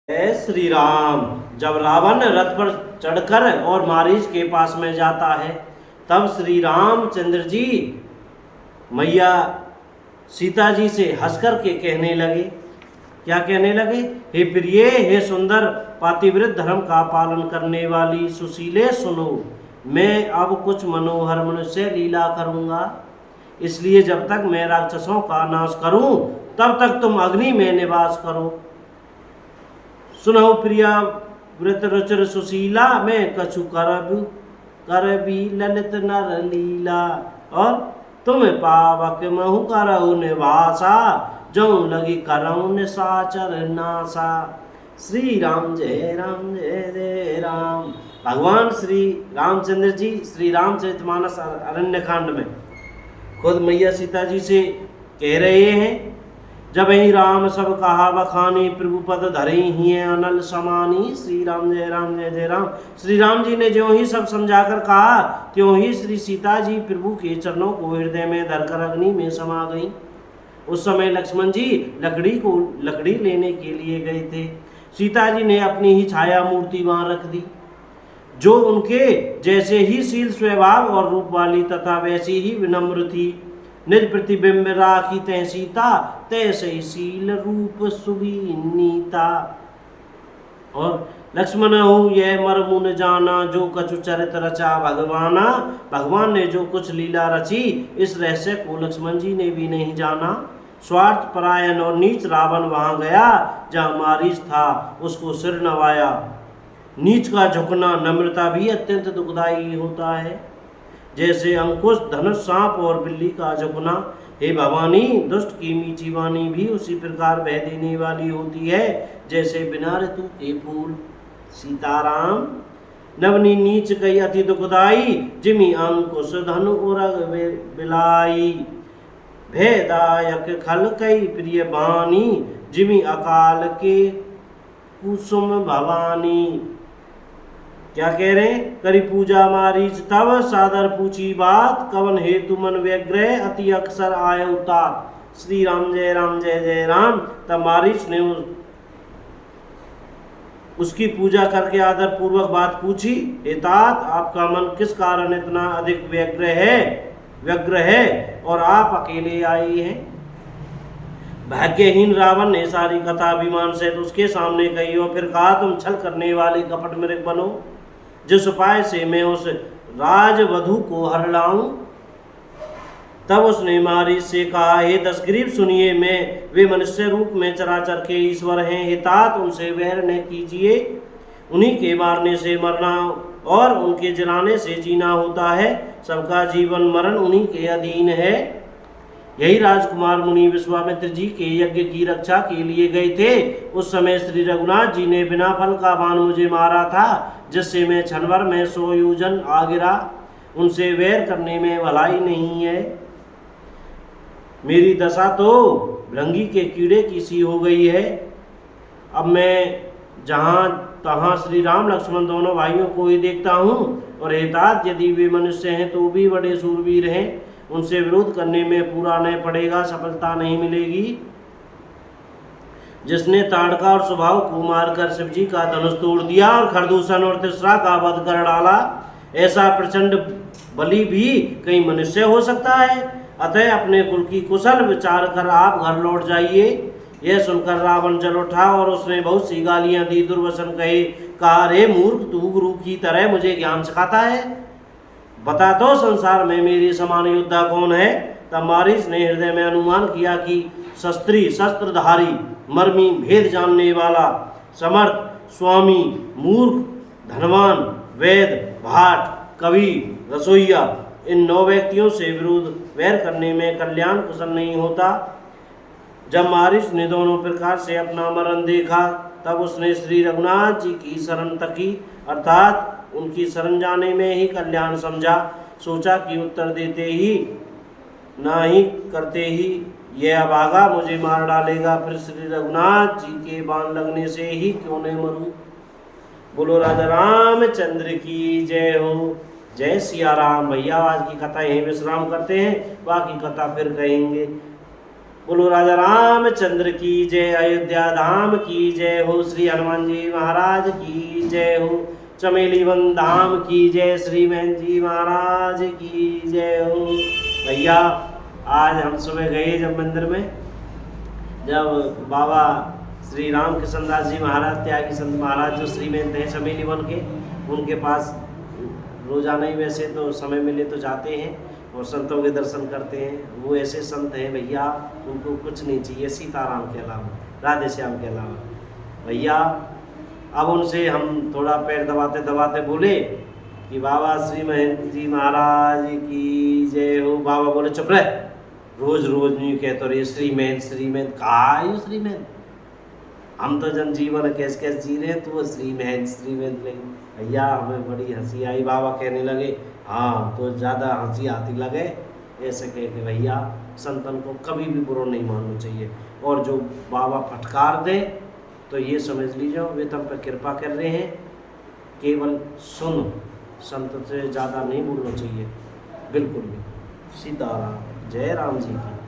जय श्री राम। जब रावण रथ पर चढ़कर और मारीच के पास में जाता है, तब श्री रामचंद्र जी मैया सीता जी से हंसकर के कहने लगे। क्या कहने लगे? हे प्रिय, हे सुंदर पातिव्रत धर्म का पालन करने वाली सुशीले, सुनो, मैं अब कुछ मनोहर मनुष्य लीला करूंगा। इसलिए जब तक मैं राक्षसों का नाश करूं, तब तक तुम अग्नि में निवास करो। सुनो प्रिया व्रत रुचिर सुशीला, मैं कछु करबी ललित नर लीला। और तुम पावक महु करऊ निवासा, जो लगी करऊ निशाचर नासा। श्री राम जय जय राम। भगवान श्री रामचंद्र जी श्री रामचरितमानस अरण्य कांड में खुद मैया सीता जी से कह रहे हैं, जब ही राम सब कहा बखानी, प्रभु पद धरे ही अनल समानी। श्री राम जय जय राम। श्री राम जी ने ज्यों ही सब समझाकर कहा, त्यों ही श्री सीता जी प्रभु के चरणों को हृदय में धरकर अग्नि में समा गई। उस समय लक्ष्मण जी लकड़ी लेने के लिए गए थे। सीता जी ने अपनी ही छाया मूर्ति वहां रख दी, जो उनके जैसे ही शील स्वभाव और रूप वाली तथा वैसी ही विनम्र थी। निज प्रतिबिंब राखी तै सीता, तैसे शील रूप सुबीनीता। और लक्ष्मण हो यह मर्म न जाना, जो कछु चरित रचा भगवाना। भगवान ने जो कुछ लीला रची, इस रहस्य को लक्ष्मण जी ने भी नहीं जाना। स्वार्थ परायण और नीच रावण वहां गया, जहां मारीच था, उसको सिर नवाया। नीच का झुकना नम्रता भी अत्यंत दुखदायी होता है, जैसे अंकुश धनुष सांप और बिल्ली का झुकना। हे भवानी, दुष्ट की मीठी वाणी भी उसी प्रकार बह देने वाली होती है, जैसे बिना ऋतु के फूल। सीताराम। नवनी नीच कई अति दुखदाई, जिमि अंकुश धनु उरग बिलाई। भेदायक खल कई प्रिय बानी, जिमि अकाल के कुसुम भवानी। क्या कह रहे? करी पूजा मारीच तब, सादर पूछी बात, कवन हेतु मन व्यग्रह, अति अक्सर आय उतात। श्री राम जय जय राम। तब मारीच ने उसकी पूजा करके आदर पूर्वक बात पूछी। हे तात, आपका मन किस कारण इतना अधिक व्यग्र है और आप अकेले आए हैं? भाग्यहीन रावण ने सारी कथा अभिमान से उसके सामने कही और फिर कहा, तुम छल करने वाली कपट मृग बनो, जिस उपाय से मैं उस राजवधू को हर लाऊं। तब उसने मारीच से कहा, हे दशग्रीव सुनिए, मैं वे मनुष्य रूप में चराचर के ईश्वर हैं। हे तात, उनसे वैर न कीजिए, उन्हीं के मारने से मरना और उनके जलाने से जीना होता है। सबका जीवन मरण उन्हीं के अधीन है। यही राजकुमार मुनि विश्वामित्र जी के यज्ञ की रक्षा के लिए गए थे। उस समय श्री रघुनाथ जी ने बिना फल का बाण मुझे मारा था, जिससे मैं क्षण भर में 100 योजन आ गिरा। उनसे वैर करने में भलाई नहीं है। मेरी दशा तो भृंगी के कीड़े की सी हो गई है। अब मैं जहाँ तहाँ श्री राम लक्ष्मण दोनों भाइयों को ही देखता हूँ, और हे तात, यदि वे मनुष्य हैं तो भी बड़े शूरवीर हैं। उनसे विरोध करने में पूरा नहीं पड़ेगा, सफलता नहीं मिलेगी। जिसने ताड़का और स्वभाव को मारकर शिव जी का धनुष तोड़ दिया और खरदूषण और तीसरा का वध कर डाला, ऐसा प्रचंड बलि भी कई मनुष्य हो सकता है। अतः अपने कुल की कुशल विचार कर आप घर लौट जाइए। यह सुनकर रावण जल उठा और उसने बहुत सी गालियां दी, दुर्वचन कहे। कहा, रे मूर्ख, तू गुरु की तरह मुझे ज्ञान सिखाता है? बता तो संसार में मेरे समान योद्धा कौन है? तब मारीच ने हृदय में अनुमान किया कि शस्त्री, शस्त्रधारी, मर्मी, भेद जानने वाला, समर्थ, स्वामी, मूर्ख, धनवान, वेद, भाट, कवि, रसोईया, इन 9 व्यक्तियों से विरोध वैर करने में कल्याण कुशल नहीं होता। जब मारीच ने दोनों प्रकार से अपना मरण देखा, तब उसने श्री रघुनाथ जी की शरण तकी, अर्थात उनकी शरण जाने में ही कल्याण समझा। सोचा कि उत्तर देते ही ना ही करते ही यह अभागा मुझे मार डालेगा, फिर श्री रघुनाथ जी के बाण लगने से ही क्यों न मरूं। बोलो राजा रामचंद्र की जय हो। जय सिया राम। भैया आज की कथा यहीं विश्राम करते हैं, बाकी कथा फिर कहेंगे। बोलो राजा रामचंद्र की जय, अयोध्या धाम की जय हो, श्री हनुमान जी महाराज की जय हो, चमेली वन धाम की जय, श्री महन जी महाराज की जय हो। भैया आज हम सुबह गए जब मंदिर में, जब बाबा श्री राम कृष्ण दास जी महाराज, त्यागी संत महाराज जो श्रीमंत हैं चमेली वन के, उनके पास रोजाना ही वैसे तो समय मिले तो जाते हैं और संतों के दर्शन करते हैं। वो ऐसे संत हैं भैया, उनको कुछ नहीं चाहिए सीताराम के अलावा, राधे श्याम के अलावा। भैया अब उनसे हम थोड़ा पैर दबाते दबाते बोले कि बाबा श्री महंत जी महाराज की जय हो। बाबा बोले चुप रहे, रोज रोज नहीं कहते रहे श्रीमंत कहा श्रीमंत, हम तो जनजीवन कैसे कैसे जी रहे हैं, तो वो श्रीमंत नहीं। भैया हमें बड़ी हंसी आई, बाबा कहने लगे हाँ तो ज़्यादा हंसी आती लगे, ऐसे कह के भैया संतन को कभी भी बुरा नहीं मानना चाहिए, और जो बाबा फटकार दे तो ये समझ लीजिए वे तब पर कृपा कर रहे हैं, केवल सुनो, संत से ज़्यादा नहीं बोलना चाहिए बिल्कुल भी। सीताराम, जय राम जी की।